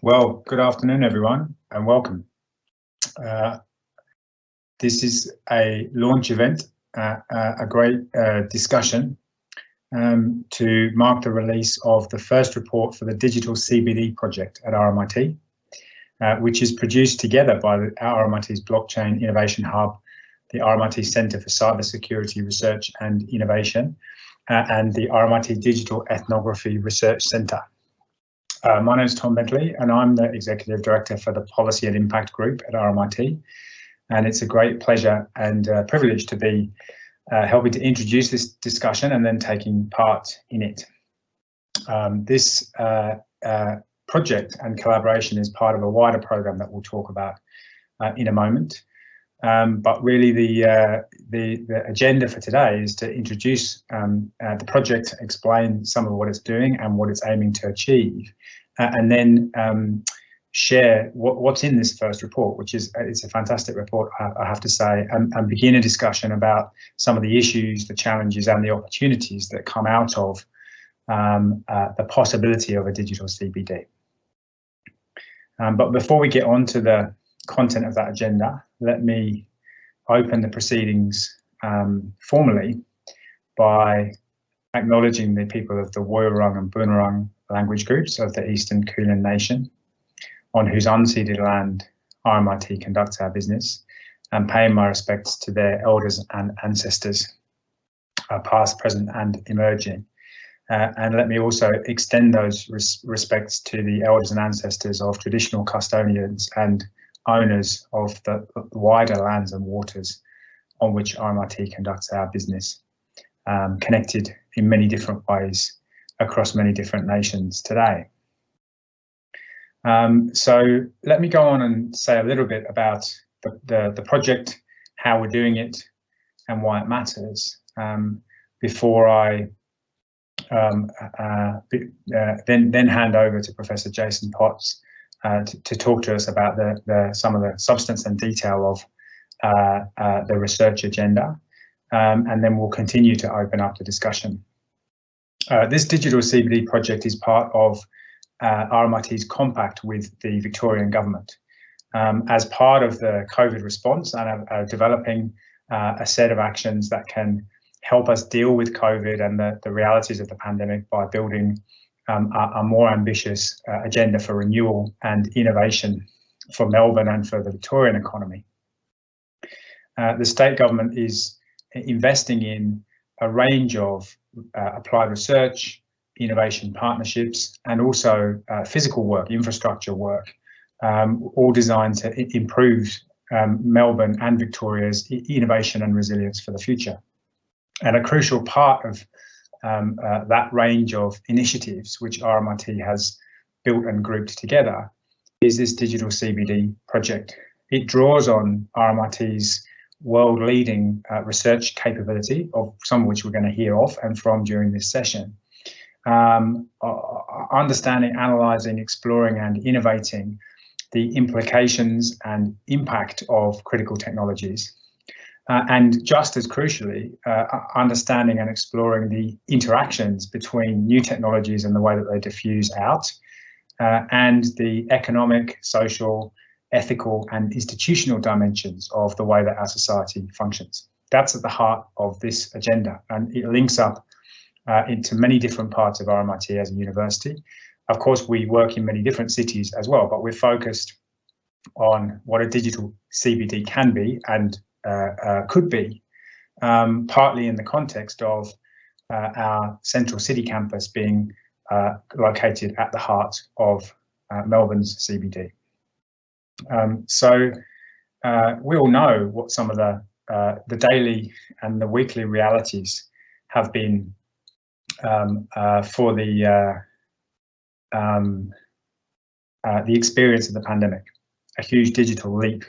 Well, good afternoon, everyone, and welcome. This is a launch event, a great discussion to mark the release of the first report for the Digital CBD project at RMIT, which is produced together by RMIT's Blockchain Innovation Hub, the RMIT Centre for Cybersecurity Research and Innovation, and the RMIT Digital Ethnography Research Centre. My name is Tom Bentley, and I'm the Executive Director for the Policy and Impact Group at RMIT. And it's a great pleasure and privilege to be helping to introduce this discussion and then taking part in it. This project and collaboration is part of a wider program that we'll talk about in a moment. But really the agenda for today is to introduce the project, explain some of what it's doing and what it's aiming to achieve, and then share what's in this first report, which is it's a fantastic report, I have to say, and begin a discussion about some of the issues, the challenges and the opportunities that come out of the possibility of a digital CBD. But before we get on to the content of that agenda, let me open the proceedings formally by acknowledging the people of the Woiwurrung and Boonwurrung language groups of the Eastern Kulin Nation, on whose unceded land RMIT conducts our business, and paying my respects to their elders and ancestors, past, present and emerging. And let me also extend those respects to the elders and ancestors of traditional custodians and owners of the wider lands and waters on which RMIT conducts our business, connected in many different ways across many different nations today. So let me go on and say a little bit about the project, how we're doing it and why it matters, before I then hand over to Professor Jason Potts to talk to us about some of the substance and detail of the research agenda, and then we'll continue to open up the discussion. This digital CBD project is part of RMIT's compact with the Victorian government. As part of the COVID response and developing a set of actions that can help us deal with COVID and the realities of the pandemic by building a more ambitious agenda for renewal and innovation for Melbourne and for the Victorian economy. The state government is investing in a range of applied research, innovation partnerships, and also physical work, infrastructure work, all designed to improve Melbourne and Victoria's innovation and resilience for the future. And a crucial part of that range of initiatives which RMIT has built and grouped together is this digital CBD project. It draws on RMIT's world-leading research capability, of some of which we're going to hear of and from during this session. Understanding, analysing, exploring and innovating the implications and impact of critical technologies. And just as crucially, understanding and exploring the interactions between new technologies and the way that they diffuse out, and the economic, social, ethical and institutional dimensions of the way that our society functions. That's at the heart of this agenda, and it links up into many different parts of RMIT as a university. Of course, we work in many different cities as well, but we're focused on what a digital CBD can be and could be, partly in the context of our central city campus being located at the heart of Melbourne's CBD. So we all know what some of the daily and the weekly realities have been for the experience of the pandemic. A huge digital leap,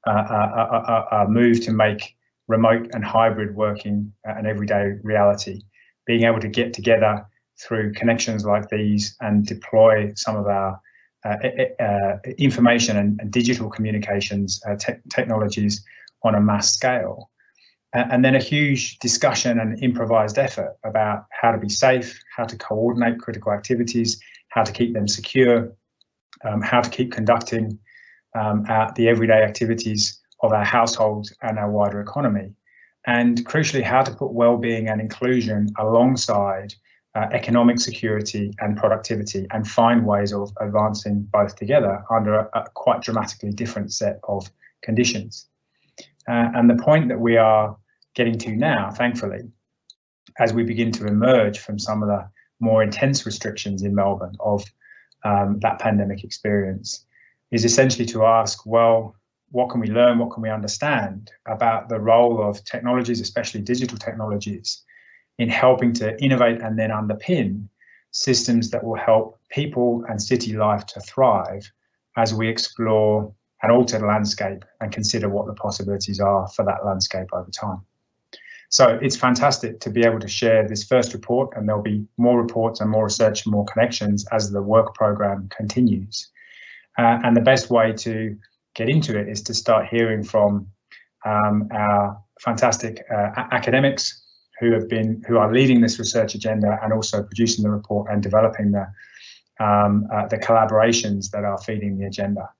a move to make remote and hybrid working an everyday reality, being able to get together through connections like these and deploy some of our information and digital communications technologies on a mass scale. And then a huge discussion and improvised effort about how to be safe, how to coordinate critical activities, how to keep them secure, how to keep conducting the everyday activities of our households and our wider economy, and crucially, how to put well-being and inclusion alongside economic security and productivity, and find ways of advancing both together under a quite dramatically different set of conditions. And the point that we are getting to now, thankfully, as we begin to emerge from some of the more intense restrictions in Melbourne of that pandemic experience, is essentially to ask, well, what can we learn, what can we understand about the role of technologies, especially digital technologies, in helping to innovate and then underpin systems that will help people and city life to thrive as we explore an altered landscape and consider what the possibilities are for that landscape over time. So it's fantastic to be able to share this first report, and there'll be more reports and more research and more connections as the work program continues. And the best way to get into it is to start hearing from our fantastic academics who are leading this research agenda and also producing the report and developing the collaborations that are feeding the agenda.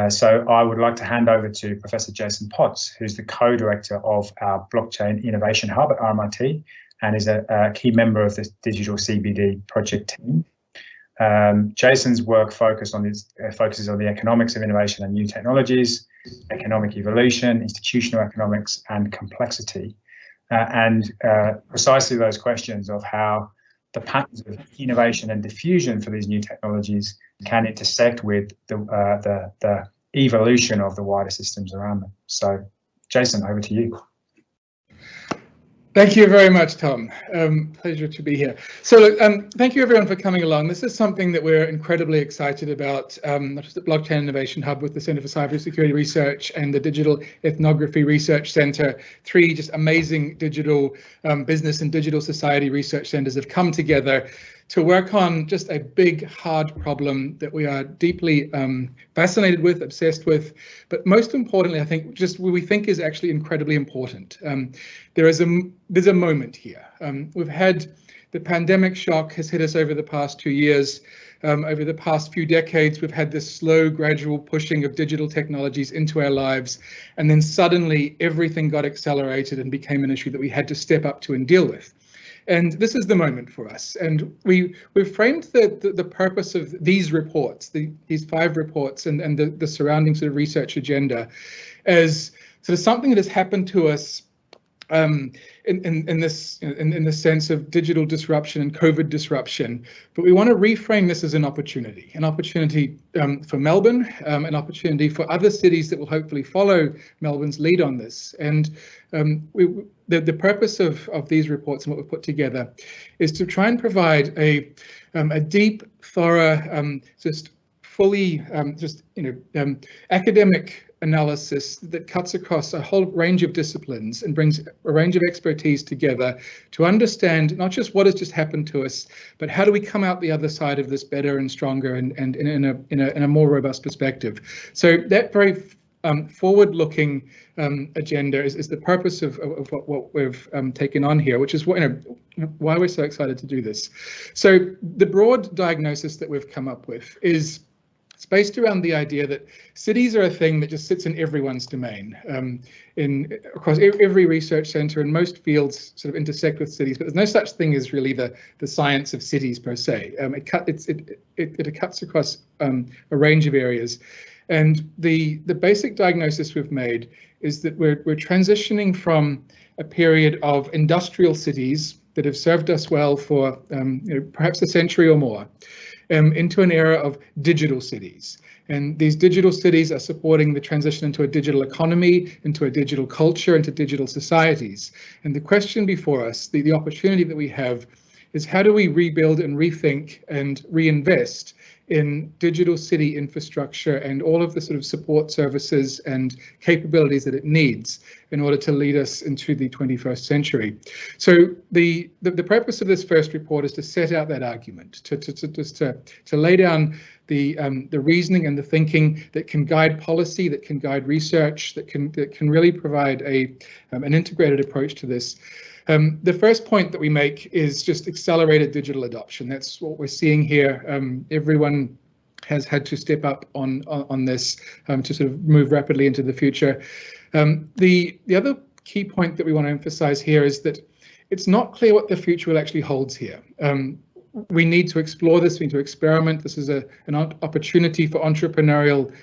So I would like to hand over to Professor Jason Potts, who's the co-director of our Blockchain Innovation Hub at RMIT and is a key member of the Digital CBD project team. Jason's work focuses on the economics of innovation and new technologies, economic evolution, institutional economics, and complexity, and precisely those questions of how the patterns of innovation and diffusion for these new technologies can intersect with the evolution of the wider systems around them. So, Jason, over to you. Thank you very much, Tom. Pleasure to be here. So look, thank you everyone for coming along. This is something that we're incredibly excited about, not just at Blockchain Innovation Hub with the Centre for Cybersecurity Research and the Digital Ethnography Research Centre. Three just amazing digital business and digital society research centres have come together to work on just a big, hard problem that we are deeply fascinated with, obsessed with, but most importantly, I think just what we think is actually incredibly important. There's a moment here. We've had the pandemic shock has hit us over the past 2 years. Over the past few decades, we've had this slow, gradual pushing of digital technologies into our lives, and then suddenly everything got accelerated and became an issue that we had to step up to and deal with. And this is the moment for us. And we've framed the purpose of these reports, these 5 reports and the surrounding sort of research agenda as sort of something that has happened to us in the sense of digital disruption and COVID disruption. But we want to reframe this as an opportunity for Melbourne, an opportunity for other cities that will hopefully follow Melbourne's lead on this. And the purpose of these reports and what we've put together is to try and provide a deep, thorough, just fully academic analysis that cuts across a whole range of disciplines and brings a range of expertise together to understand not just what has just happened to us, but how do we come out the other side of this better and stronger and in a more robust perspective. So that very forward-looking agenda is the purpose of what we've taken on here, which is why we're so excited to do this. So the broad diagnosis that we've come up with is it's based around the idea that cities are a thing that just sits in everyone's domain. Across every research centre and most fields sort of intersect with cities, but there's no such thing as really the science of cities per se. It cuts across a range of areas. And the basic diagnosis we've made is that we're transitioning from a period of industrial cities that have served us well for perhaps a century or more, into an era of digital cities. And these digital cities are supporting the transition into a digital economy, into a digital culture, into digital societies. And the question before us, the opportunity that we have, is how do we rebuild and rethink and reinvest in digital city infrastructure and all of the sort of support services and capabilities that it needs in order to lead us into the 21st century. So the purpose of this first report is to set out that argument, to lay down the reasoning and the thinking that can guide policy, that can guide research, that can really provide an integrated approach to this. The first point that we make is just accelerated digital adoption. That's what we're seeing here. Everyone has had to step up on this to sort of move rapidly into the future. The other key point that we want to emphasize here is that it's not clear what the future will actually holds here. We need to explore this, we need to experiment. This is an opportunity for entrepreneurial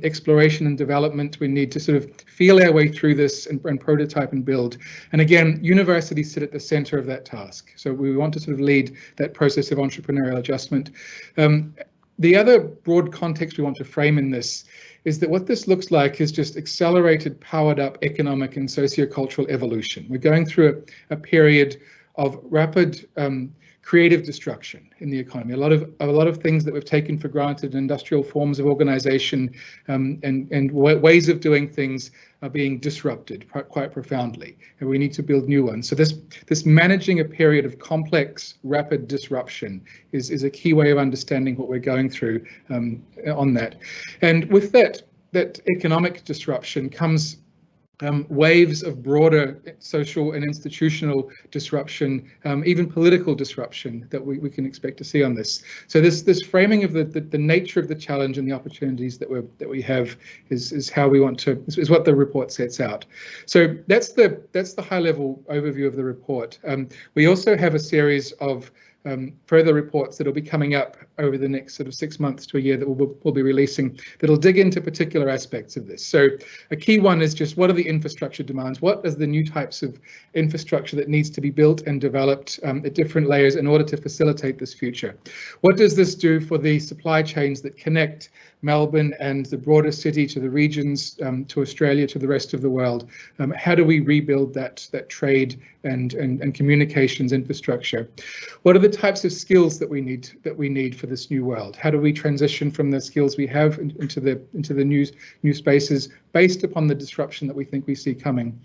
exploration and development. We need to sort of feel our way through this and prototype and build. And again, universities sit at the center of that task. So we want to sort of lead that process of entrepreneurial adjustment. The other broad context we want to frame in this is that what this looks like is just accelerated, powered up economic and sociocultural evolution. We're going through a period of rapid creative destruction in the economy. A lot of things that we've taken for granted, industrial forms of organization and ways of doing things are being disrupted quite profoundly, and we need to build new ones. So this managing a period of complex, rapid disruption is a key way of understanding what we're going through on that. And with that economic disruption comes waves of broader social and institutional disruption, even political disruption that we can expect to see on this. So this framing of the nature of the challenge and the opportunities that we have is how we want to, is what the report sets out. So that's the high level overview of the report. We also have a series of further reports that will be coming up over the next sort of 6 months to a year that we'll be releasing that'll dig into particular aspects of this. So a key one is just what are the infrastructure demands? What is the new types of infrastructure that needs to be built and developed at different layers in order to facilitate this future? What does this do for the supply chains that connect Melbourne and the broader city to the regions, to Australia, to the rest of the world? How do we rebuild that trade and communications infrastructure? What are the types of skills that we need for this new world? How do we transition from the skills we have into the new spaces based upon the disruption that we think we see coming?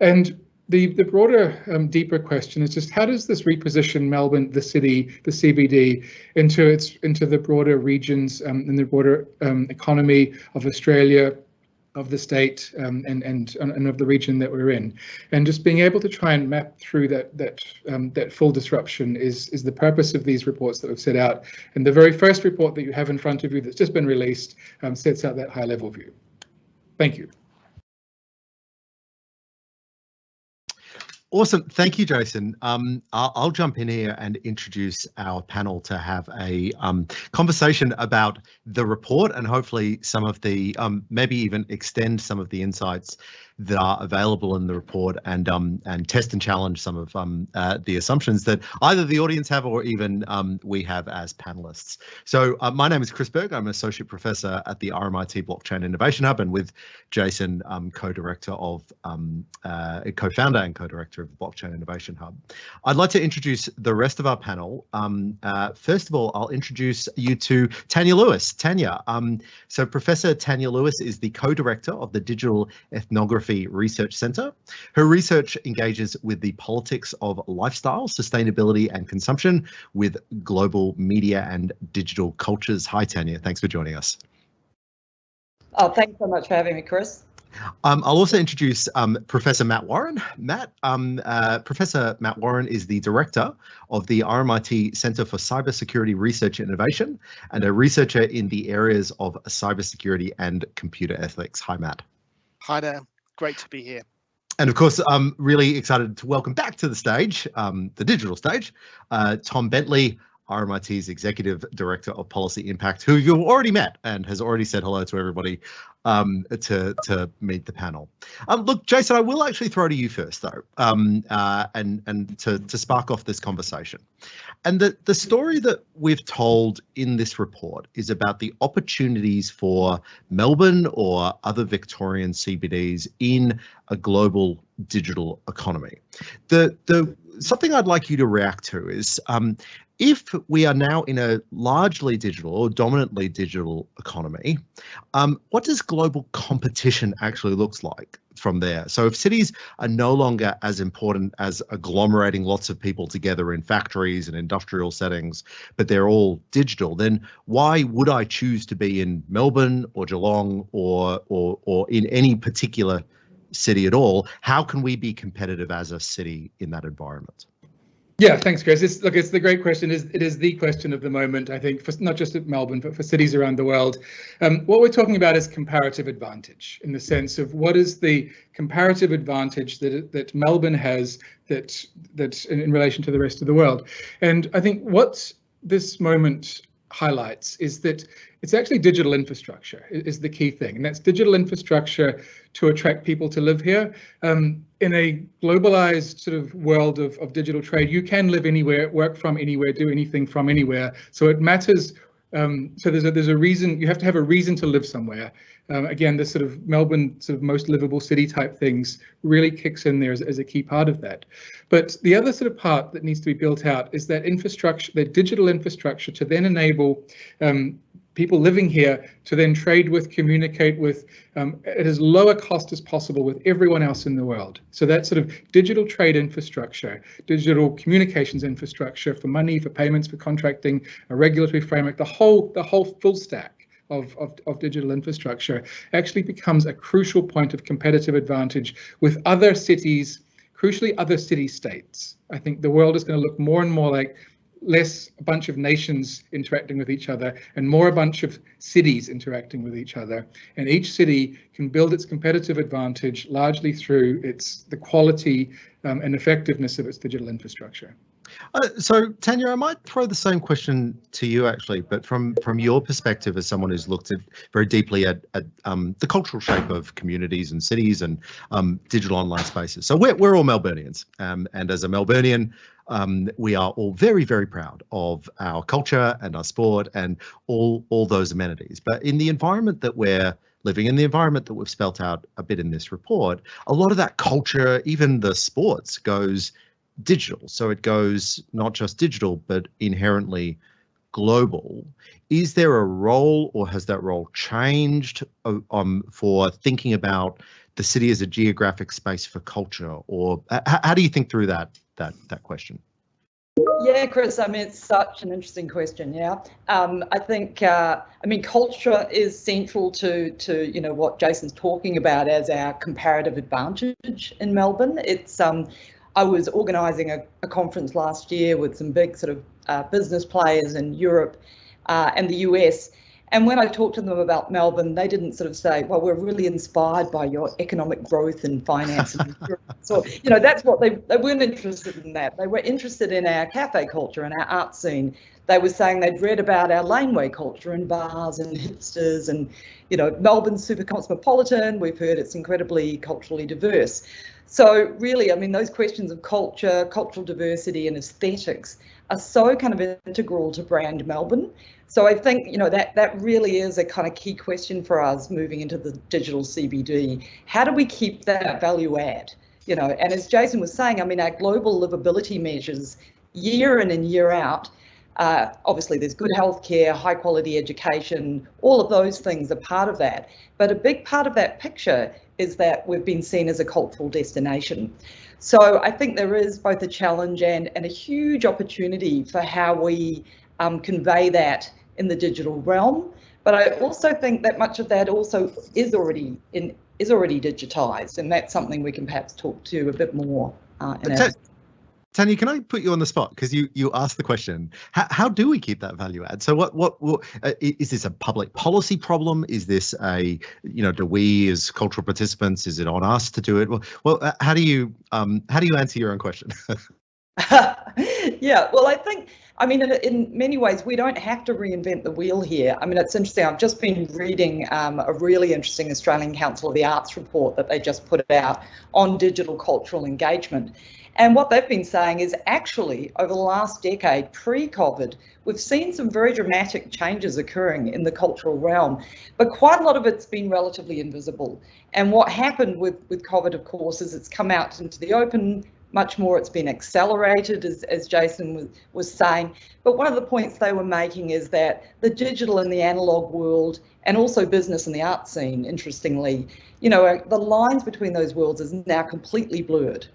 And the broader, deeper question is just how does this reposition Melbourne, the city, the CBD, into the broader regions and the broader economy of Australia, of the state, and of the region that we're in? And just being able to try and map through that full disruption is the purpose of these reports that we've set out. And the very first report that you have in front of you that's just been released sets out that high level view. Thank you. Awesome. Thank you, Jason. I'll jump in here and introduce our panel to have a conversation about the report and hopefully some of the, maybe even extend some of the insights that are available in the report and test and challenge some of the assumptions that either the audience have or even we have as panelists. So my name is Chris Berg. I'm an associate professor at the RMIT Blockchain Innovation Hub, and with Jason, co-director of, co-founder and co-director of the Blockchain Innovation Hub. I'd like to introduce the rest of our panel. First of all, I'll introduce you to Tania Lewis. Tania, so Professor Tania Lewis is the co-director of the Digital Ethnography Research Centre. Her research engages with the politics of lifestyle, sustainability and consumption with global media and digital cultures. Hi, Tania. Thanks for joining us. Oh, thanks so much for having me, Chris. I'll also introduce Professor Matt Warren. Professor Matt Warren is the director of the RMIT Centre for Cybersecurity Research and Innovation and a researcher in the areas of cybersecurity and computer ethics. Hi, Matt. Hi there. Great to be here. And of course, I'm really excited to welcome back to the stage, the digital stage, Tom Bentley, RMIT's Executive Director of Policy Impact, who you've already met and has already said hello to everybody to meet the panel. Look, Jason, I will actually throw to you first, though, and to spark off this conversation. And the story that we've told in this report is about the opportunities for Melbourne or other Victorian CBDs in a global digital economy. Something I'd like you to react to is if we are now in a largely digital or dominantly digital economy, what does global competition actually looks like from there? So if cities are no longer as important as agglomerating lots of people together in factories and industrial settings, but they're all digital, then why would I choose to be in Melbourne or Geelong or in any particular city at all? How can we be competitive as a city in that environment? Yeah, thanks, Chris. It's the great question. It is the question of the moment, I think, for not just at Melbourne, but for cities around the world. What we're talking about is comparative advantage, in the sense of what is the comparative advantage that Melbourne has that in relation to the rest of the world. And I think what this moment highlights is that it's actually digital infrastructure is the key thing, and that's digital infrastructure to attract people to live here. In a globalized sort of world of digital trade, you can live anywhere, work from anywhere, do anything from anywhere. So it matters. So there's a reason, you have to have a reason to live somewhere. Again, this sort of Melbourne sort of most livable city type things really kicks in there as a key part of that. But the other sort of part that needs to be built out is that infrastructure, that digital infrastructure, to then enable people living here to then trade with, communicate with, at as low a cost as possible with everyone else in the world. So that sort of digital trade infrastructure, digital communications infrastructure for money, for payments, for contracting, a regulatory framework, the whole full stack of digital infrastructure actually becomes a crucial point of competitive advantage with other cities, crucially other city-states. I think the world is going to look more and more like less a bunch of nations interacting with each other and more a bunch of cities interacting with each other. And each city can build its competitive advantage largely through the quality and effectiveness of its digital infrastructure. So Tania, I might throw the same question to you actually, but from your perspective as someone who's looked at very deeply at the cultural shape of communities and cities and digital online spaces. So we're all Melburnians, and as a Melburnian, we are all very, very proud of our culture and our sport and all those amenities. But in the environment that we're living in, the environment that we've spelt out a bit in this report, a lot of that culture, even the sports, goes digital. So it goes not just digital, but inherently global. Is there a role, or has that role changed for thinking about the city as a geographic space for culture? Or how do you think through that question? Yeah, Chris, I mean, it's such an interesting question. Yeah, I think, I mean, culture is central to what Jason's talking about as our comparative advantage in Melbourne. It's I was organising a conference last year with some big sort of business players in Europe and the US. And when I talked to them about Melbourne, they didn't sort of say, well, we're really inspired by your economic growth and finance. And so, that's what they weren't interested in that. They were interested in our cafe culture and our art scene. They were saying they'd read about our laneway culture and bars and hipsters and, Melbourne's super cosmopolitan. We've heard it's incredibly culturally diverse. So really, I mean, those questions of culture, cultural diversity and aesthetics are so kind of integral to brand Melbourne. So I think, that really is a kind of key question for us moving into the digital CBD. How do we keep that value add? And as Jason was saying, I mean, our global livability measures year in and year out, obviously there's good healthcare, high quality education, all of those things are part of that. But a big part of that picture is that we've been seen as a cultural destination. So I think there is both a challenge and a huge opportunity for how we convey that in the digital realm. But I also think that much of that also is already digitized, and that's something we can perhaps talk to a bit more. Tania, can I put you on the spot, because you asked the question? How do we keep that value add? So what is this a public policy problem? Is this do we as cultural participants? Is it on us to do it? Well, how do you answer your own question? Yeah, well, I think, I mean, in many ways, we don't have to reinvent the wheel here. I mean, it's interesting. I've just been reading a really interesting Australian Council of the Arts report that they just put out on digital cultural engagement. And what they've been saying is actually over the last decade, pre-COVID, we've seen some very dramatic changes occurring in the cultural realm, but quite a lot of it's been relatively invisible. And what happened with COVID, of course, is it's come out into the open much more. It's been accelerated, as Jason was saying. But one of the points they were making is that the digital and the analog world, and also business and the art scene, interestingly, the lines between those worlds is now completely blurred.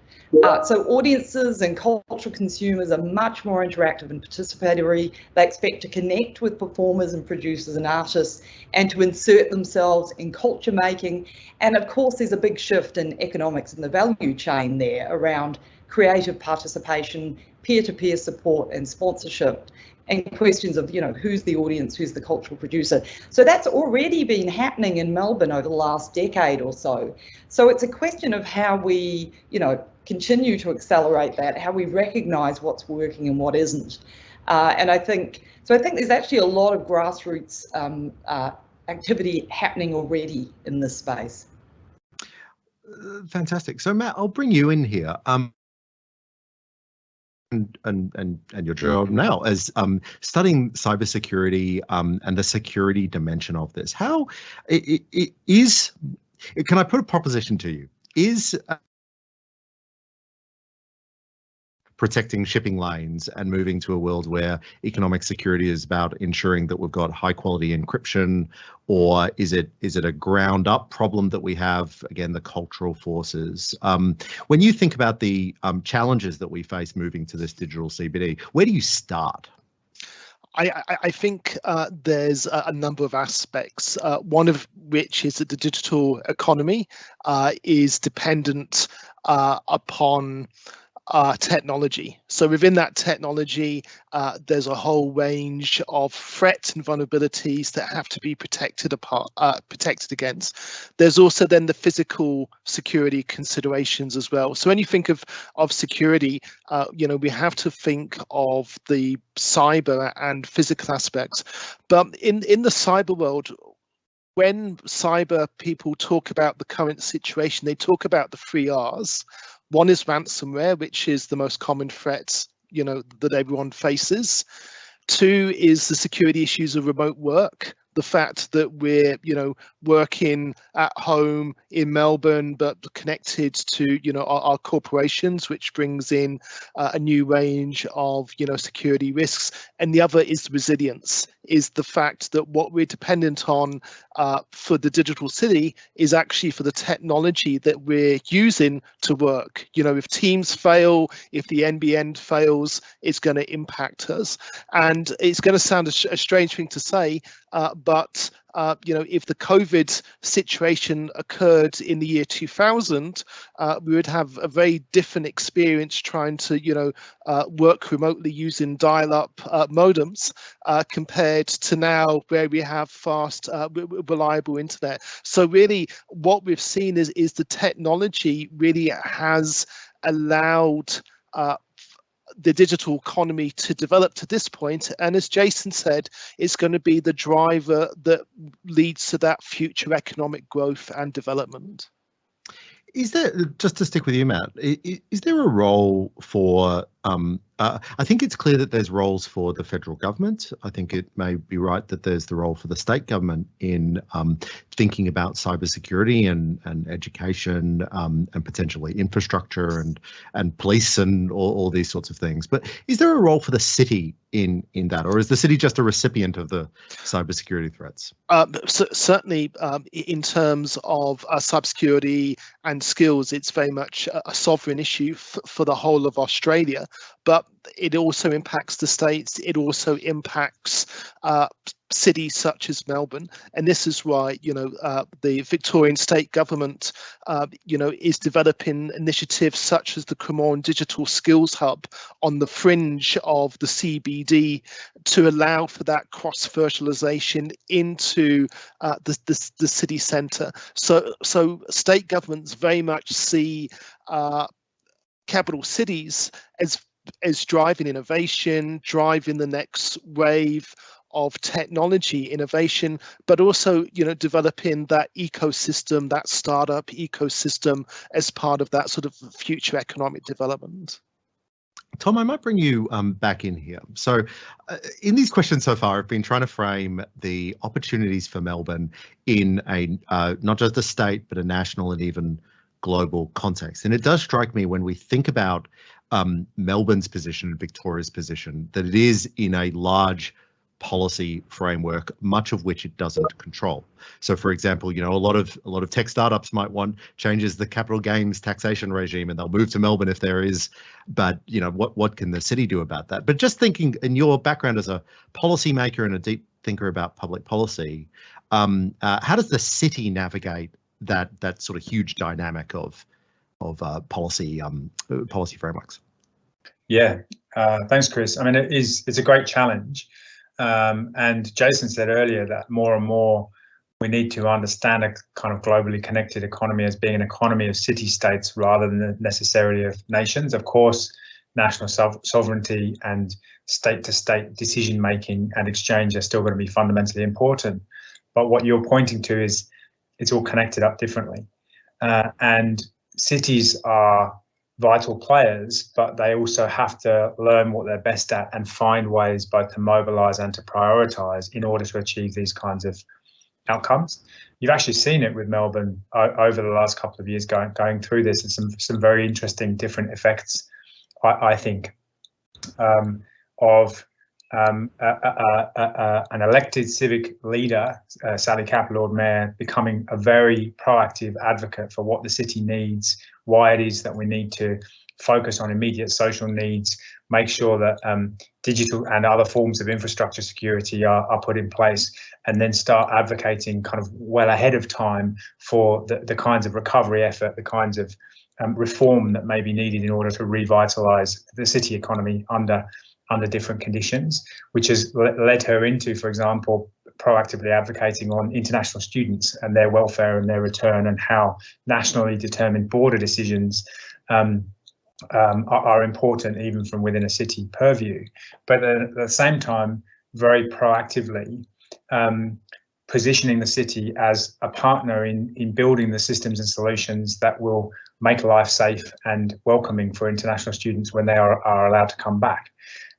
So audiences and cultural consumers are much more interactive and participatory. They expect to connect with performers and producers and artists and to insert themselves in culture making. And of course, there's a big shift in economics and the value chain there around creative participation, peer-to-peer support and sponsorship, and questions of, who's the audience, who's the cultural producer. So that's already been happening in Melbourne over the last decade or so. So it's a question of how we, continue to accelerate that, how we recognise what's working and what isn't. And I think there's actually a lot of grassroots activity happening already in this space. Fantastic. So Matt, I'll bring you in here. And your job now as studying cybersecurity and the security dimension of this. How it is? Can I put a proposition to you? Is protecting shipping lanes and moving to a world where economic security is about ensuring that we've got high quality encryption, or is it a ground up problem that we have, again, the cultural forces? When you think about the challenges that we face moving to this digital CBD, where do you start? I think there's a number of aspects, one of which is that the digital economy is dependent upon technology. So within that technology, there's a whole range of threats and vulnerabilities that have to be protected against. There's also then the physical security considerations as well. So when you think of security, we have to think of the cyber and physical aspects. But in the cyber world, when cyber people talk about the current situation, they talk about the 3 Rs. One is ransomware, which is the most common threat, that everyone faces. 2 is the security issues of remote work. The fact that we're, working at home in Melbourne, but connected to, our corporations, which brings in a new range of, security risks. And the other is resilience, is the fact that what we're dependent on for the digital city is actually for the technology that we're using to work. If Teams fail, if the NBN fails, it's going to impact us. And it's going to sound a strange thing to say, but if the COVID situation occurred in the year 2000, we would have a very different experience trying to, work remotely using dial-up modems compared to now, where we have fast, reliable internet. So really, what we've seen is the technology really has allowed the digital economy to develop to this point, and as Jason said, it's going to be the driver that leads to that future economic growth and development. Is there, just to stick with you, Matt, is there a role for, I think it's clear that there's roles for the federal government. I think it may be right that there's the role for the state government in thinking about cybersecurity and education and potentially infrastructure and police and all these sorts of things. But is there a role for the city in that, or is the city just a recipient of the cybersecurity threats? Certainly, in terms of cybersecurity and skills, it's very much a sovereign issue for the whole of Australia. But it also impacts the states. It also impacts cities such as Melbourne, and this is why the Victorian state government is developing initiatives such as the Cremorne Digital Skills Hub on the fringe of the CBD to allow for that cross-fertilisation into the city centre. So state governments very much see capital cities as driving innovation, driving the next wave of technology innovation, but also, developing that ecosystem, that startup ecosystem as part of that sort of future economic development. Tom, I might bring you back in here. So in these questions so far, I've been trying to frame the opportunities for Melbourne in a not just a state, but a national and even global context. And it does strike me when we think about Melbourne's position and Victoria's position that it is in a large policy framework, much of which it doesn't control. So, for example, a lot of tech startups might want changes the capital gains taxation regime, and they'll move to Melbourne if there is. But what can the city do about that? But just thinking, in your background as a policymaker and a deep thinker about public policy, how does the city navigate that sort of huge dynamic of policy frameworks? Yeah, Thanks, Chris. I mean, it's a great challenge. And Jason said earlier that more and more we need to understand a kind of globally connected economy as being an economy of city-states rather than necessarily of nations. Of course, national sovereignty and state-to-state decision-making and exchange are still going to be fundamentally important. But what you're pointing to is it's all connected up differently. And cities are vital players, but they also have to learn what they're best at and find ways both to mobilise and to prioritise in order to achieve these kinds of outcomes. You've actually seen it with Melbourne over the last couple of years going through this, and some very interesting different effects, I think, of an elected civic leader, Sally Capp, Lord Mayor, becoming a very proactive advocate for what the city needs, why it is that we need to focus on immediate social needs, make sure that digital and other forms of infrastructure security are put in place, and then start advocating kind of well ahead of time for the kinds of recovery effort, the kinds of reform that may be needed in order to revitalise the city economy under different conditions, which has led her into, for example, proactively advocating on international students and their welfare and their return, and how nationally determined border decisions are important even from within a city purview. But at the same time, very proactively positioning the city as a partner in building the systems and solutions that will make life safe and welcoming for international students when they are allowed to come back,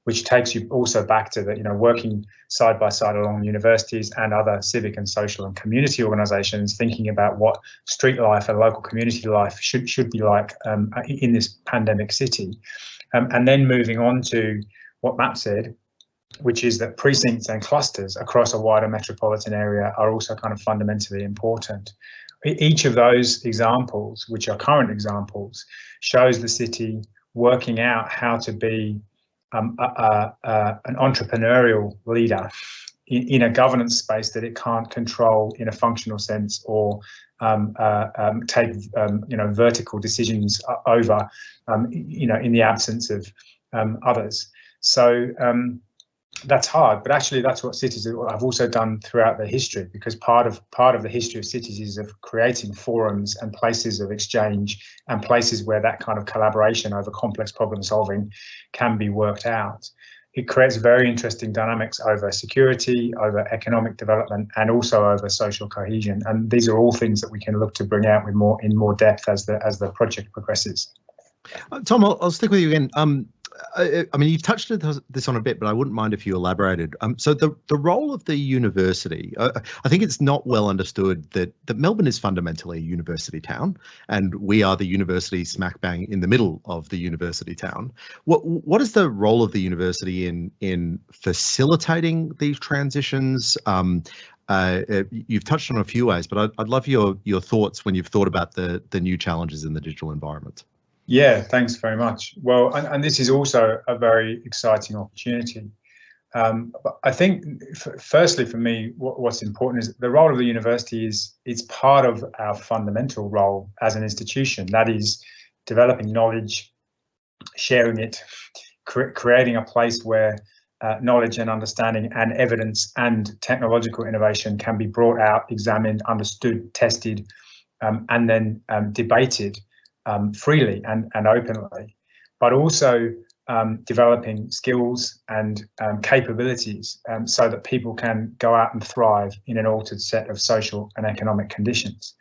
which takes you also back to the, working side by side along universities and other civic and social and community organisations, thinking about what street life and local community life should be like in this pandemic city. And then moving on to what Matt said, which is that precincts and clusters across a wider metropolitan area are also kind of fundamentally important. Each of those examples, which are current examples, shows the city working out how to be an entrepreneurial leader in a governance space that it can't control in a functional sense, or take vertical decisions over in the absence of others. So that's hard, but actually that's what cities have also done throughout their history, because part of the history of cities is of creating forums and places of exchange and places where that kind of collaboration over complex problem solving can be worked out. It creates very interesting dynamics over security, over economic development, and also over social cohesion. And these are all things that we can look to bring out in more depth as the project progresses. Tom, I'll stick with you again. I mean, you've touched this on a bit, but I wouldn't mind if you elaborated. So the role of the university, I think it's not well understood that Melbourne is fundamentally a university town, and we are the university smack bang in the middle of the university town. What is the role of the university in facilitating these transitions? You've touched on a few ways, but I'd love your thoughts when you've thought about the new challenges in the digital environment. Yeah, thanks very much. Well, and this is also a very exciting opportunity. But I think, firstly, for me, what's important is the role of the university it's part of our fundamental role as an institution. That is developing knowledge, sharing it, creating a place where knowledge and understanding and evidence and technological innovation can be brought out, examined, understood, tested, and then debated freely and openly, but also developing skills and capabilities so that people can go out and thrive in an altered set of social and economic conditions.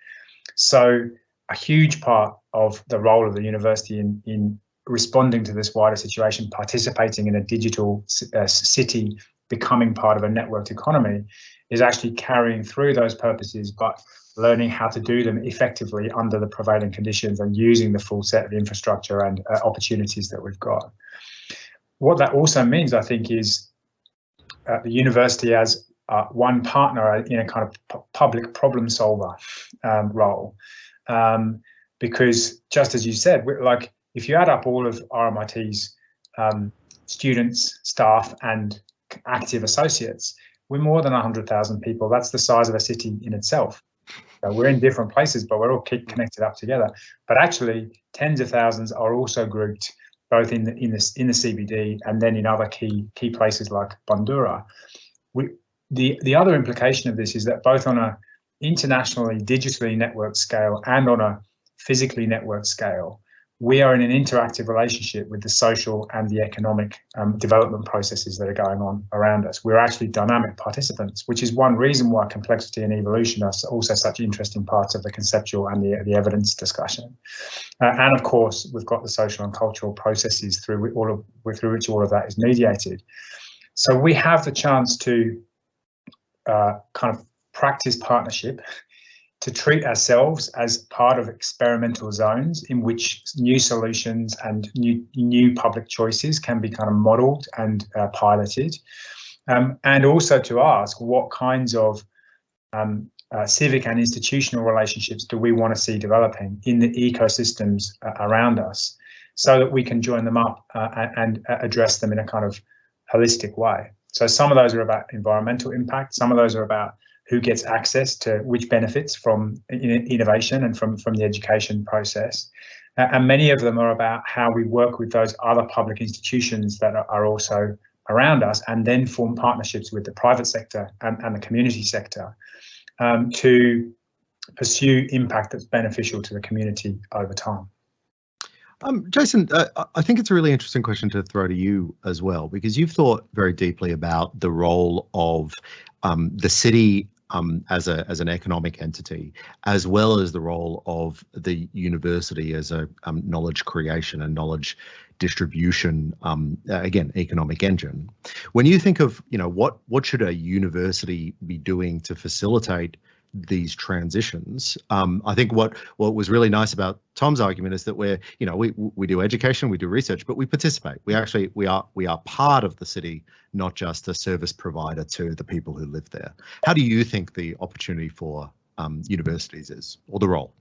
So a huge part of the role of the university in responding to this wider situation, participating in a digital city, becoming part of a networked economy, is actually carrying through those purposes, but learning how to do them effectively under the prevailing conditions and using the full set of infrastructure and opportunities that we've got. What that also means, I think, is the university as one partner in a kind of public problem solver role. Because just as you said, like if you add up all of RMIT's students, staff and active associates, we're more than 100,000 people. That's the size of a city in itself. So we're in different places, but we're all connected up together. But actually, tens of thousands are also grouped both in the CBD and then in other key places like Bandura. The other implication of this is that both on a internationally digitally networked scale and on a physically networked scale, we are in an interactive relationship with the social and the economic development processes that are going on around us. We're actually dynamic participants, which is one reason why complexity and evolution are also such interesting parts of the conceptual and the evidence discussion. And of course, we've got the social and cultural processes through which all of that is mediated. So we have the chance to kind of practice partnership, to treat ourselves as part of experimental zones in which new solutions and new public choices can be kind of modelled and piloted, and also to ask what kinds of civic and institutional relationships do we want to see developing in the ecosystems around us, so that we can join them up and address them in a kind of holistic way. So some of those are about environmental impact, some of those are about who gets access to which benefits from innovation and from the education process. And many of them are about how we work with those other public institutions that are also around us, and then form partnerships with the private sector and the community sector to pursue impact that's beneficial to the community over time. Jason, I think it's a really interesting question to throw to you as well, because you've thought very deeply about the role of the city as an economic entity, as well as the role of the university as a knowledge creation and knowledge distribution, again, economic engine. When you think of, what should a university be doing to facilitate these transitions? I think what was really nice about Tom's argument is that we do education, we do research, but we participate. We are part of the city, not just a service provider to the people who live there. How do you think the opportunity for universities is, or the role?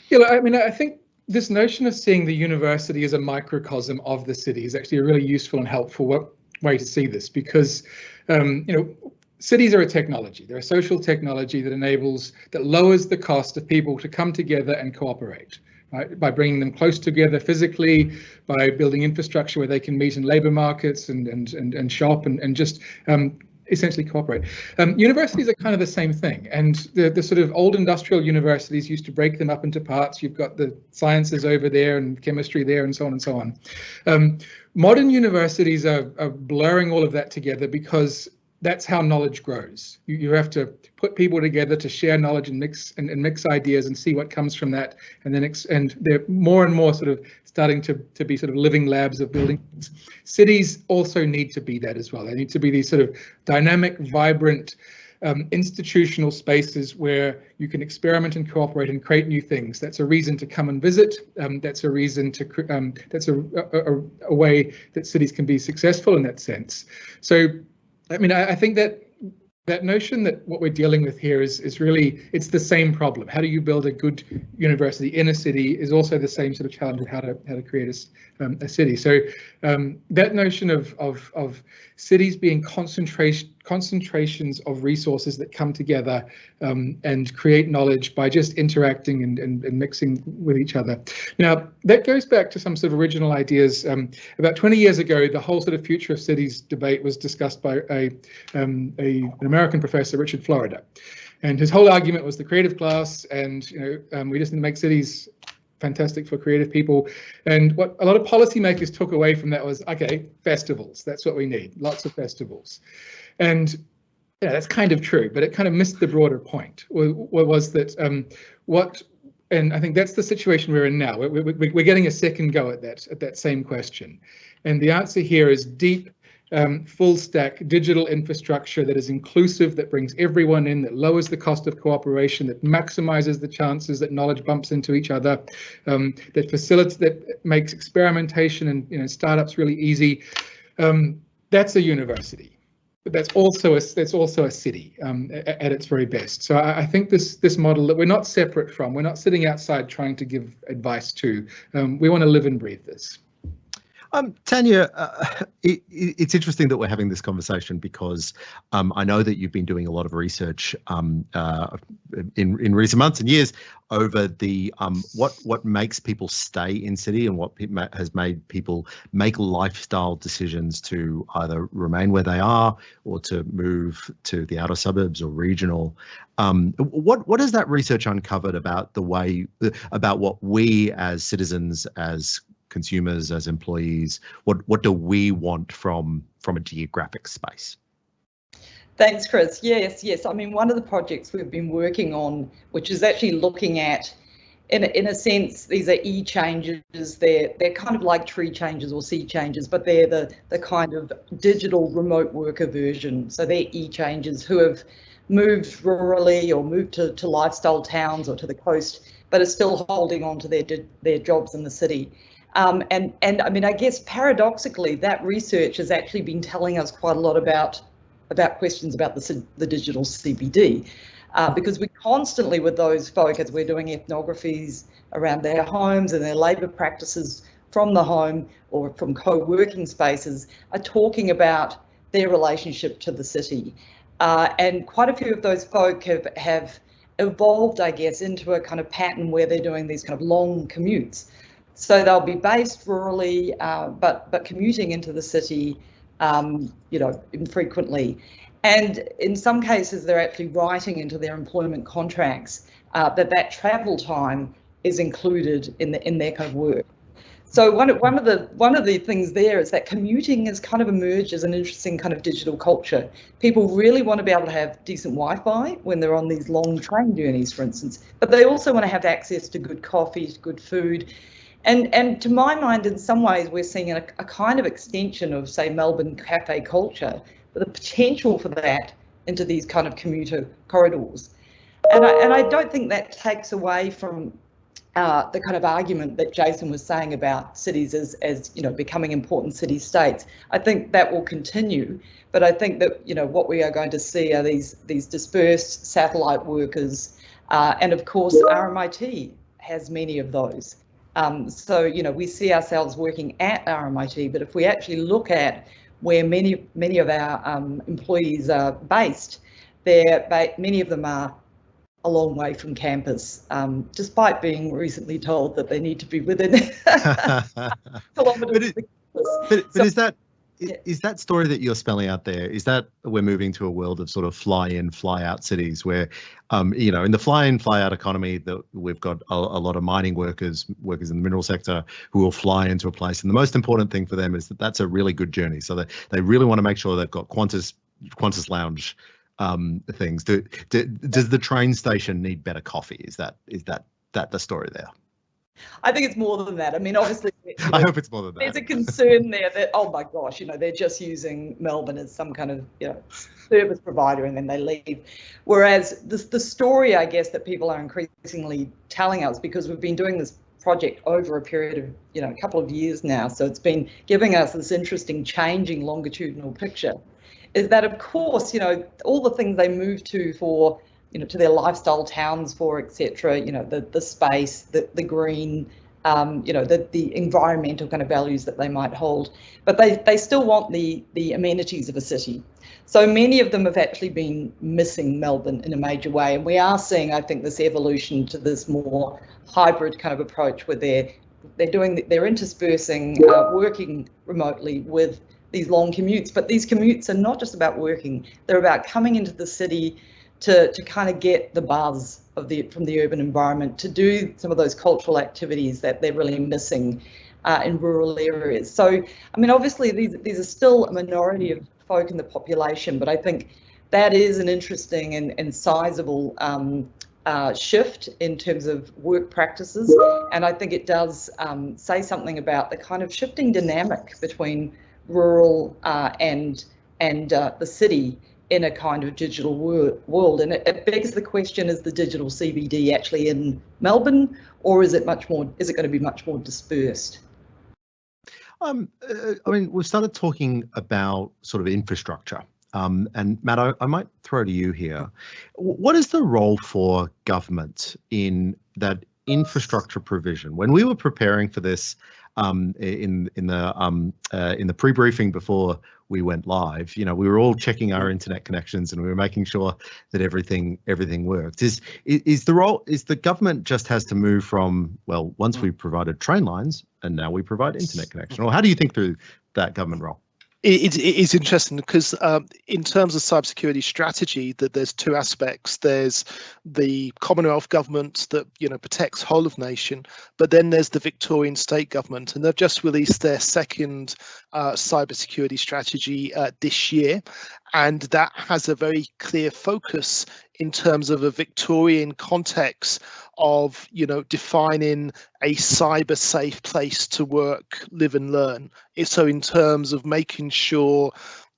Yeah, I mean, I think this notion of seeing the university as a microcosm of the city is actually a really useful and helpful way to see this, because cities are a technology. They're a social technology that lowers the cost of people to come together and cooperate, right? By bringing them close together physically, by building infrastructure where they can meet in labour markets and shop and just essentially cooperate. Universities are kind of the same thing, and the sort of old industrial universities used to break them up into parts. You've got the sciences over there and chemistry there and so on and so on. Modern universities are blurring all of that together, because that's how knowledge grows. You have to put people together to share knowledge and mix ideas and see what comes from that, and then they're more and more sort of starting to be sort of living labs of building things. Cities also need to be that as well. They need to be these sort of dynamic, vibrant, institutional spaces where you can experiment and cooperate and create new things. That's a reason to come and visit. That's a reason to that's a way that cities can be successful in that sense. So, I mean, I think that notion that what we're dealing with here is really, it's the same problem. How do you build a good university in a city is also the same sort of challenge of how to create a city. So that notion of cities being concentrations of resources that come together and create knowledge by just interacting and mixing with each other. Now, that goes back to some sort of original ideas. About 20 years ago, the whole sort of future of cities debate was discussed by an American professor, Richard Florida. And his whole argument was the creative class, and we just need to make cities fantastic for creative people. And what a lot of policymakers took away from that was, okay, festivals, that's what we need, lots of festivals. And yeah, that's kind of true, but it kind of missed the broader point. What was that and I think that's the situation we're in now. We're getting a second go at that same question. And the answer here is deep, full stack digital infrastructure that is inclusive, that brings everyone in, that lowers the cost of cooperation, that maximizes the chances that knowledge bumps into each other, that facilitates, that makes experimentation and startups really easy. That's a university. But that's also a city at its very best. So I think this model that we're not separate from, we're not sitting outside trying to give advice to. We want to live and breathe this. Tania, it's interesting that we're having this conversation because I know that you've been doing a lot of research in recent months and years over the what makes people stay in city and what has made people make lifestyle decisions to either remain where they are or to move to the outer suburbs or regional. What has that research uncovered about what we as citizens, as consumers, as employees, what do we want from a geographic space? Thanks, Chris. Yes. I mean, one of the projects we've been working on, which is actually looking at, in a sense, these are e-changes. They're kind of like tree changes or sea changes, but they're the kind of digital remote worker version. So they're e-changes who have moved rurally or moved to lifestyle towns or to the coast, but are still holding on to their jobs in the city. And I mean, I guess paradoxically, that research has actually been telling us quite a lot about questions about the digital CBD, because we constantly, with those folk, as we're doing ethnographies around their homes and their labour practices from the home or from co-working spaces, are talking about their relationship to the city. And quite a few of those folk have evolved, I guess, into a kind of pattern where they're doing these kind of long commutes. So they'll be based rurally, but commuting into the city, infrequently. And in some cases, they're actually writing into their employment contracts that travel time is included in their kind of work. So one of the things there is that commuting has kind of emerged as an interesting kind of digital culture. People really want to be able to have decent Wi-Fi when they're on these long train journeys, for instance, but they also want to have access to good coffee, to good food. And to my mind, in some ways, we're seeing a kind of extension of, say, Melbourne cafe culture, with the potential for that into these kind of commuter corridors. And I don't think that takes away from the kind of argument that Jason was saying about cities as becoming important city states. I think that will continue, but I think that what we are going to see are these dispersed satellite workers, and of course RMIT has many of those. So we see ourselves working at RMIT, but if we actually look at where many of our employees are based, many of them are a long way from campus, despite being recently told that they need to be within kilometres. But is that story that you're spelling out there, is that we're moving to a world of sort of fly-in, fly-out cities where, in the fly-in, fly-out economy, that we've got a lot of mining workers in the mineral sector who will fly into a place, and the most important thing for them is that that's a really good journey. So they really want to make sure they've got Qantas lounge things. Does the train station need better coffee? Is that the story there? I think it's more than that. I mean, obviously, I hope it's more than that. There's a concern there that, oh my gosh, they're just using Melbourne as some kind of service provider and then they leave. Whereas the story, I guess, that people are increasingly telling us, because we've been doing this project over a period of a couple of years now, so it's been giving us this interesting changing longitudinal picture, is that of course all the things they move to for to their lifestyle towns for, etc. The space, the green, the environmental kind of values that they might hold, but they still want the amenities of a city. So many of them have actually been missing Melbourne in a major way, and we are seeing, I think, this evolution to this more hybrid kind of approach where they're interspersing working remotely with these long commutes. But these commutes are not just about working; they're about coming into the city to kind of get the buzz from the urban environment, to do some of those cultural activities that they're really missing in rural areas. So, I mean, obviously these are still a minority of folk in the population, but I think that is an interesting and sizable shift in terms of work practices. And I think it does say something about the kind of shifting dynamic between rural and the city in a kind of digital world. And it begs the question, is the digital CBD actually in Melbourne, or is it going to be much more dispersed? I mean, we've started talking about sort of infrastructure. And Matt, I might throw to you here. What is the role for government in that infrastructure provision. When we were preparing for this in the pre-briefing before we went live, you know, we were all checking our internet connections and we were making sure that everything worked. Is the government just has to move from, well, once we provided train lines and now we provide internet connection? Or how do you think through that government role? It is interesting because in terms of cybersecurity strategy, that there's two aspects. There's the Commonwealth government that, you know, protects whole of nation, but then there's the Victorian state government, and they've just released their second cybersecurity strategy this year, and that has a very clear focus in terms of a Victorian context of, you know, defining a cyber safe place to work, live and learn. So in terms of making sure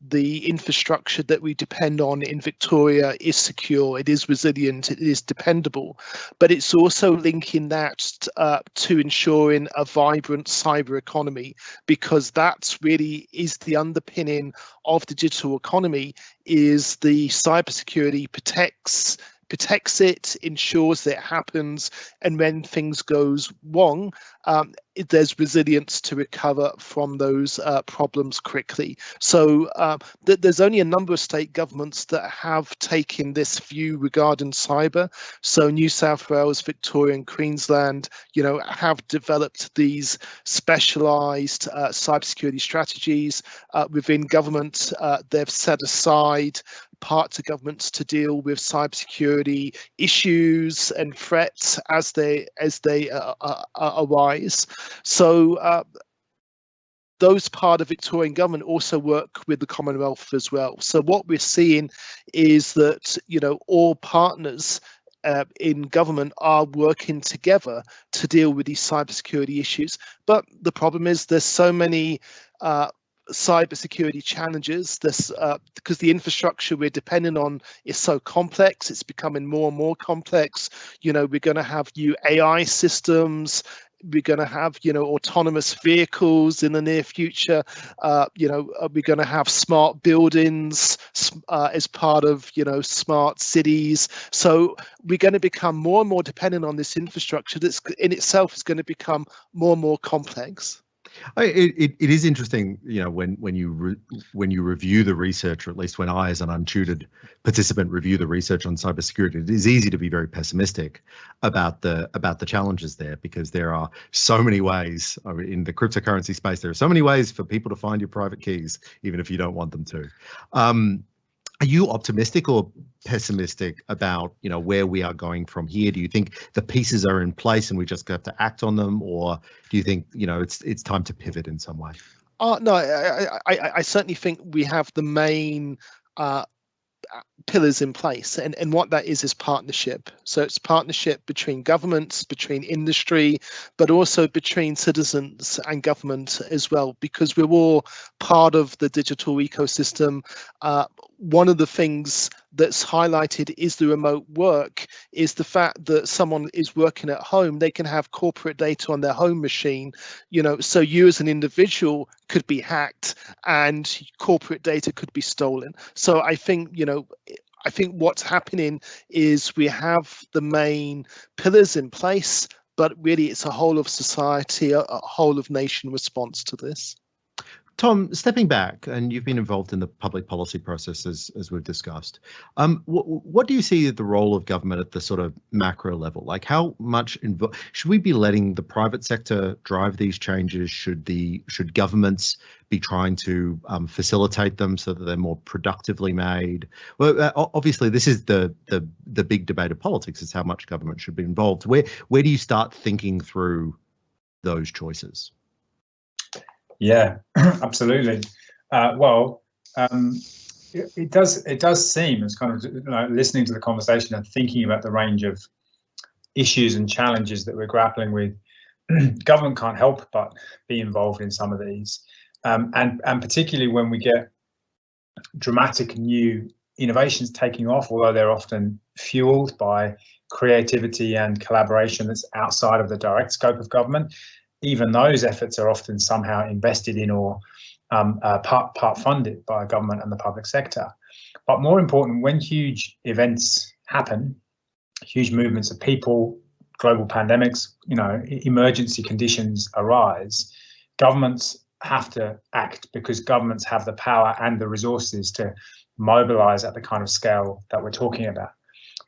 the infrastructure that we depend on in Victoria is secure, it is resilient, it is dependable, but it's also linking that to ensuring a vibrant cyber economy, because that's really is the underpinning of the digital economy. Is the cybersecurity protects it, ensures that it happens, and when things goes wrong, there's resilience to recover from those problems quickly. So there's only a number of state governments that have taken this view regarding cyber. So New South Wales, Victoria and Queensland, you know, have developed these specialised cybersecurity strategies within government. They've set aside parts of governments to deal with cybersecurity issues and threats as they arise. So those part of Victorian government also work with the Commonwealth as well. So what we're seeing is that, you know, all partners in government are working together to deal with these cybersecurity issues. But the problem is there's so many cybersecurity challenges, this because the infrastructure we're depending on is so complex. It's becoming more and more complex. You know, we're going to have new AI systems. We're going to have, you know, autonomous vehicles in the near future. You know, we're going to have smart buildings as part of, you know, smart cities. So we're going to become more and more dependent on this infrastructure that's in itself is going to become more and more complex. It is interesting, you know, when you review the research, or at least when I, as an untutored participant, review the research on cybersecurity, it is easy to be very pessimistic about the challenges there, because there are so many ways in the cryptocurrency space. There are so many ways for people to find your private keys, even if you don't want them to. Are you optimistic or pessimistic about, you know, where we are going from here? Do you think the pieces are in place and we just have to act on them, or do you think, you know, it's time to pivot in some way? No, I certainly think we have the main pillars in place, and what that is partnership. So it's partnership between governments, between industry, but also between citizens and government as well, because we're all part of the digital ecosystem. One of the things that's highlighted is the remote work, is the fact that someone is working at home, they can have corporate data on their home machine, you know, so you as an individual could be hacked and corporate data could be stolen. So I think, you know, I think what's happening is we have the main pillars in place, but really it's a whole of society, a whole of nation response to this. Tom, stepping back, and you've been involved in the public policy process as we've discussed. What do you see the role of government at the sort of macro level? Like, how much should we be letting the private sector drive these changes? Should governments be trying to facilitate them so that they're more productively made? Well, obviously, this is the big debate of politics: is how much government should be involved. Where do you start thinking through those choices? Yeah, absolutely. It does seem, as kind of like listening to the conversation and thinking about the range of issues and challenges that we're grappling with, government can't help but be involved in some of these, and particularly when we get dramatic new innovations taking off, although they're often fueled by creativity and collaboration that's outside of the direct scope of government. Even those efforts are often somehow invested in or part funded by government and the public sector. But more important, when huge events happen, huge movements of people, global pandemics, emergency conditions arise, governments have to act because governments have the power and the resources to mobilize at the kind of scale that we're talking about.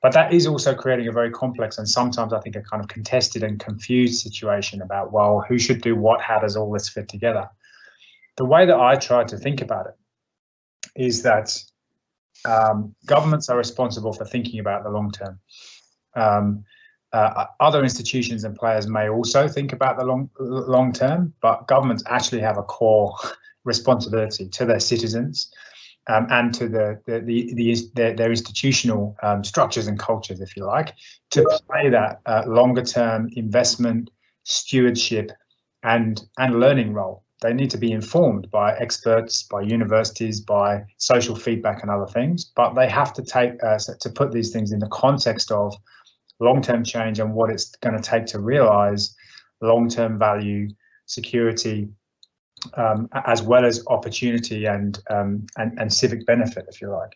But that is also creating a very complex and sometimes I think a kind of contested and confused situation about, well, who should do what? How does all this fit together? The way that I try to think about it is that governments are responsible for thinking about the long term. Other institutions and players may also think about the long term, but governments actually have a core responsibility to their citizens and to their institutional structures and cultures, if you like, to play that longer term investment, stewardship, and learning role. They need to be informed by experts, by universities, by social feedback and other things, but they have to to put these things in the context of long-term change and what it's going to take to realize long-term value, security, as well as opportunity and civic benefit, if you like.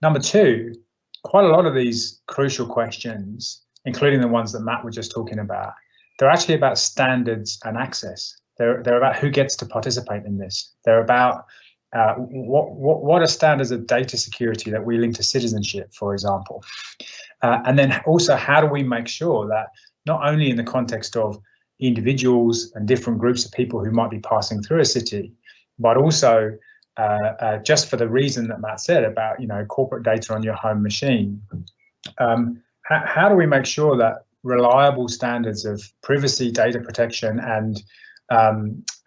Number two, quite a lot of these crucial questions, including the ones that Matt was just talking about, they're actually about standards and access. They're about who gets to participate in this. They're about what are standards of data security that we link to citizenship, for example. And then also, how do we make sure that not only in the context of individuals and different groups of people who might be passing through a city, but also just for the reason that Matt said about, corporate data on your home machine, how do we make sure that reliable standards of privacy, data protection, and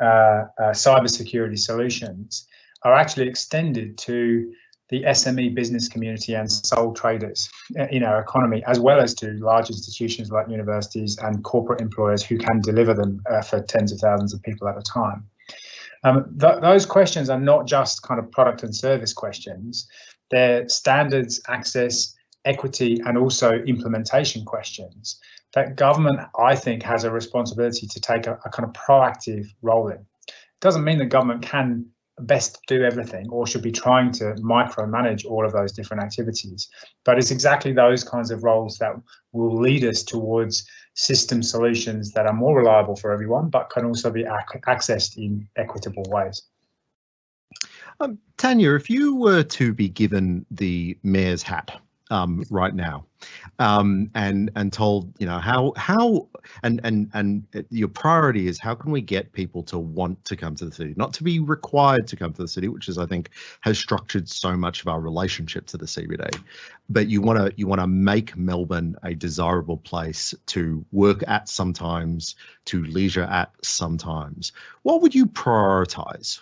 cybersecurity solutions are actually extended to the SME business community and sole traders in our economy, as well as to large institutions like universities and corporate employers who can deliver them for tens of thousands of people at a time. Those questions are not just kind of product and service questions. They're standards, access, equity, and also implementation questions that government, I think, has a responsibility to take a kind of proactive role in. It doesn't mean that government can best do everything or should be trying to micromanage all of those different activities, but it's exactly those kinds of roles that will lead us towards system solutions that are more reliable for everyone, but can also be accessed in equitable ways. Tania, if you were to be given the mayor's hat right now, and told, how and your priority is how can we get people to want to come to the city, not to be required to come to the city, which is I think has structured so much of our relationship to the CBD, but you want to make Melbourne a desirable place to work at sometimes, to leisure at sometimes. What would you prioritize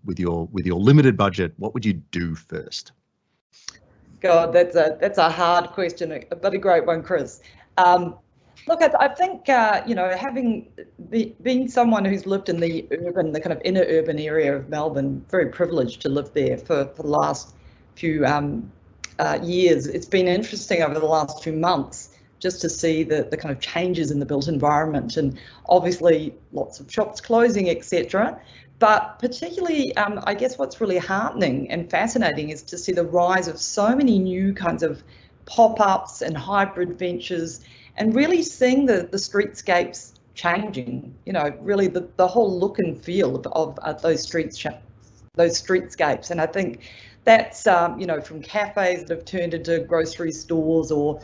with your limited budget? What would you do first? God, that's a hard question, but a great one, Chris. Look, I think being someone who's lived in the kind of inner urban area of Melbourne, very privileged to live there for the last few years. It's been interesting over the last few months just to see the kind of changes in the built environment, and obviously lots of shops closing, etc. But particularly, I guess what's really heartening and fascinating is to see the rise of so many new kinds of pop-ups and hybrid ventures, and really seeing the streetscapes changing. Really the whole look and feel of those streetscapes. And I think that's from cafes that have turned into grocery stores, or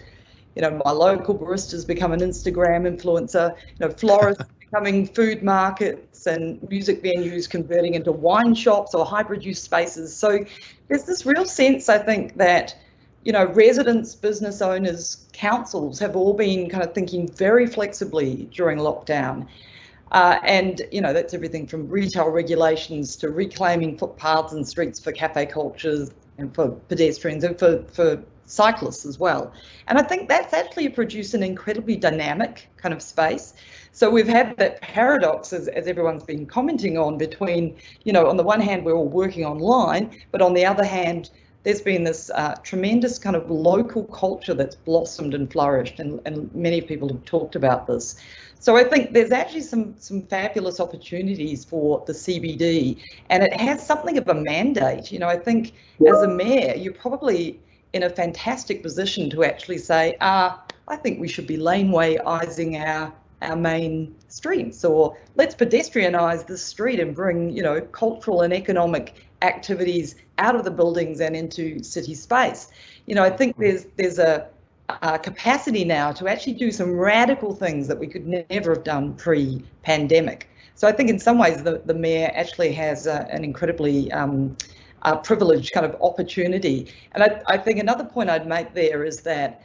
my local barista's become an Instagram influencer. Florists becoming food markets, and music venues converting into wine shops or hybrid use spaces. So there's this real sense, I think, that residents, business owners, councils have all been kind of thinking very flexibly during lockdown. And that's everything from retail regulations to reclaiming footpaths and streets for cafe cultures and for pedestrians and for cyclists as well. And I think that's actually produced an incredibly dynamic kind of space. So we've had that paradox, as everyone's been commenting on, between, on the one hand, we're all working online, but on the other hand, there's been this tremendous kind of local culture that's blossomed and flourished, and many people have talked about this. So I think there's actually some fabulous opportunities for the CBD, and it has something of a mandate. I think as a mayor, you're probably in a fantastic position to actually say, I think we should be lanewayising our main streets, or let's pedestrianise the street and bring, you know, cultural and economic activities out of the buildings and into city space. You know, I think there's a capacity now to actually do some radical things that we could never have done pre-pandemic. So I think in some ways the mayor actually has an incredibly privileged kind of opportunity. And I think another point I'd make there is that,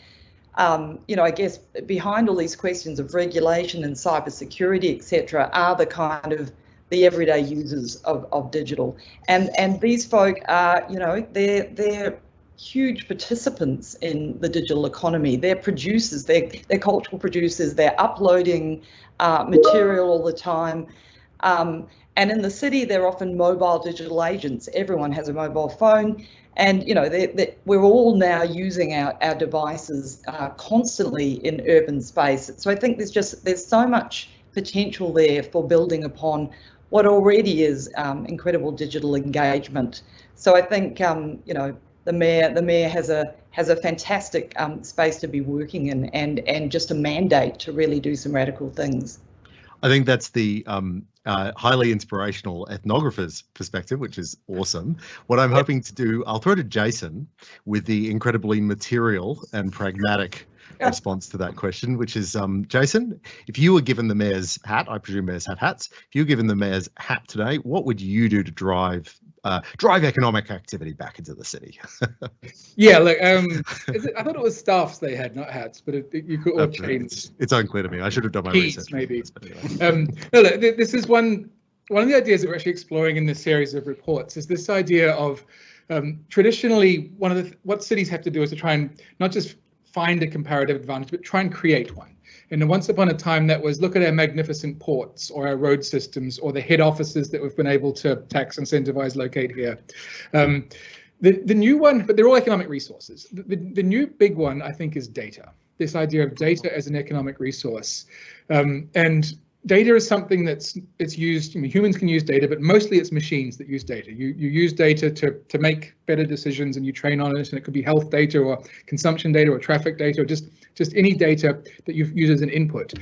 you know, I guess behind all these questions of regulation and cybersecurity, etc., are the kind of the everyday users of digital, and these folk are, you know, they're huge participants in the digital economy. They're producers, they're cultural producers. They're uploading material all the time. And in the city, they're often mobile digital agents. Everyone has a mobile phone, and you know, we're all now using our devices constantly in urban space. So I think there's so much potential there for building upon what already is incredible digital engagement. So I think you know, the mayor has a fantastic space to be working in, and just a mandate to really do some radical things. I think that's the highly inspirational ethnographer's perspective, which is awesome. What I'm hoping to do, I'll throw to Jason with the incredibly material and pragmatic response to that question, which is, Jason, if you were given the mayor's hat, I presume mayors have hats, if you were given the mayor's hat today, what would you do to drive economic activity back into the city? Yeah, look, I thought it was staffs they had, not hats, but you could all change. It's unclear to me. I should have done my research. Maybe. No, look, this is one of the ideas that we're actually exploring in this series of reports, is this idea of traditionally what cities have to do is to try and not just find a comparative advantage, but try and create one. And once upon a time, that was look at our magnificent ports or our road systems or the head offices that we've been able to tax, incentivize, locate here. The new one, but they're all economic resources. The new big one, I think, is data. This idea of data as an economic resource. And data is something it's used, I mean, humans can use data, but mostly it's machines that use data. You use data to make better decisions, and you train on it, and it could be health data or consumption data or traffic data or just any data that you use as an input.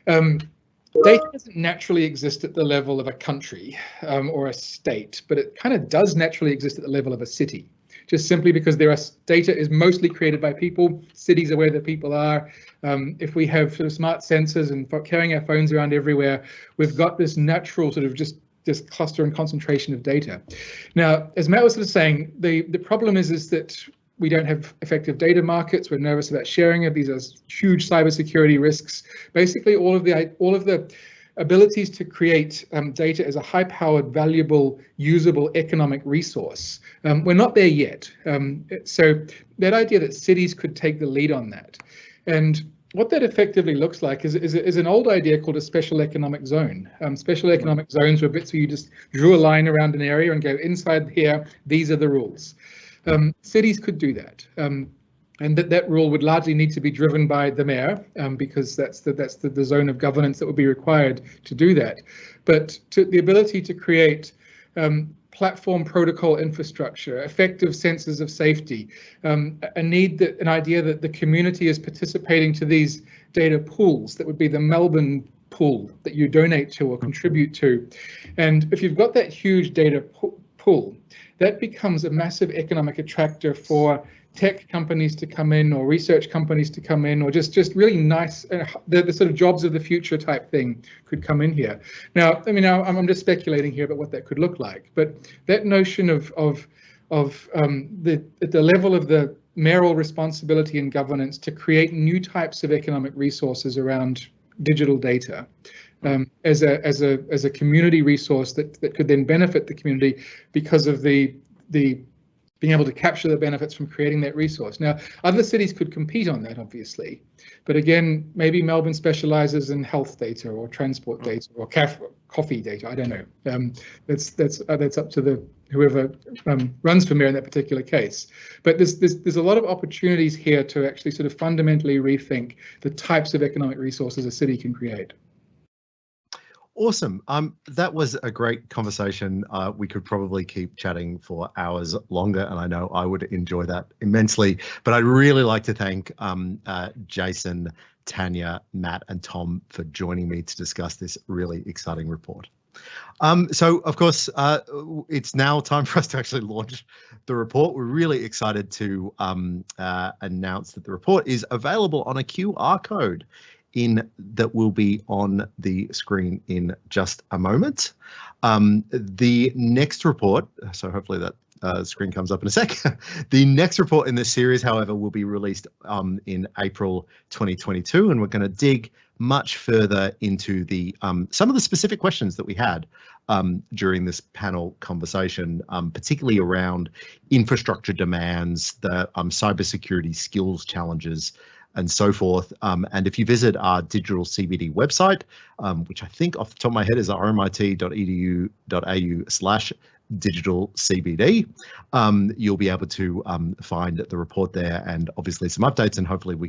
Data doesn't naturally exist at the level of a country or a state, but it kind of does naturally exist at the level of a city, just simply because data is mostly created by people. Cities are where the people are. If we have sort of smart sensors and carrying our phones around everywhere, we've got this natural sort of just cluster and concentration of data. Now, as Matt was sort of saying, the problem is that we don't have effective data markets. We're nervous about sharing it. These are huge cybersecurity risks. Basically, all of the abilities to create data as a high-powered, valuable, usable economic resource. We're not there yet. So that idea that cities could take the lead on that. And what that effectively looks like is an old idea called a special economic zone. Special economic zones were bits where you just drew a line around an area and go, inside here, these are the rules. Cities could do that. And that rule would largely need to be driven by the mayor, because that's the zone of governance that would be required to do that. But the ability to create platform protocol infrastructure, effective senses of safety, an idea that the community is participating to these data pools that would be the Melbourne pool that you donate to or contribute to. And if you've got that huge data pool, that becomes a massive economic attractor for tech companies to come in, or research companies to come in, or just really nice, the sort of jobs of the future type thing could come in here. Now, I mean, I'm just speculating here about what that could look like, but that notion of the level of the mayoral responsibility and governance to create new types of economic resources around digital data as a community resource that could then benefit the community because of the being able to capture the benefits from creating that resource. Now, other cities could compete on that, obviously, but again, maybe Melbourne specialises in health data or transport data or coffee data. I don't know. That's up to whoever runs for mayor in that particular case. But there's a lot of opportunities here to actually sort of fundamentally rethink the types of economic resources a city can create. Awesome. That was a great conversation. We could probably keep chatting for hours longer, and I know I would enjoy that immensely. But I'd really like to thank Jason, Tania, Matt, and Tom for joining me to discuss this really exciting report. So, of course, it's now time for us to actually launch the report. We're really excited to announce that the report is available on a QR code that will be on the screen in just a moment. The next report, so hopefully that screen comes up in a sec. The next report in this series, however, will be released in April 2022, and we're going to dig much further into the some of the specific questions that we had during this panel conversation, particularly around infrastructure demands, the cybersecurity skills challenges, and so forth. And if you visit our Digital CBD website, which I think off the top of my head is rmit.edu.au/digital CBD, you'll be able to find the report there, and obviously some updates, and hopefully you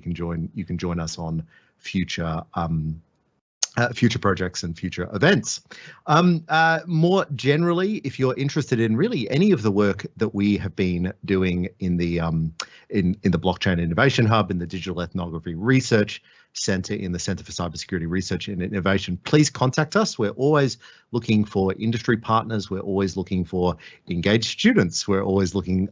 can join us on future future projects and future events. More generally, if you're interested in really any of the work that we have been doing in the Blockchain Innovation Hub, in the Digital Ethnography Research Centre, in the Centre for Cybersecurity Research and Innovation, please contact us. We're always looking for industry partners. We're always looking for engaged students. We're always looking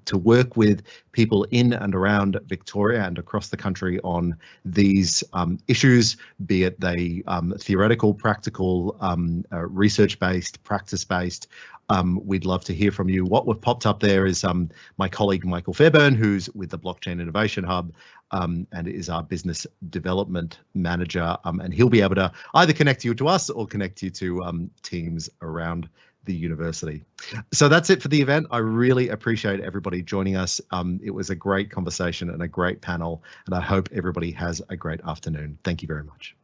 to work with people in and around Victoria and across the country on these issues, be it they theoretical, practical, research-based, practice-based. We'd love to hear from you. What we've popped up there is my colleague Michael Fairbairn, who's with the Blockchain Innovation Hub and is our business development manager, and he'll be able to either connect you to us or connect you to teams around the university. So that's it for the event. I really appreciate everybody joining us. It was a great conversation and a great panel, and I hope everybody has a great afternoon. Thank you very much.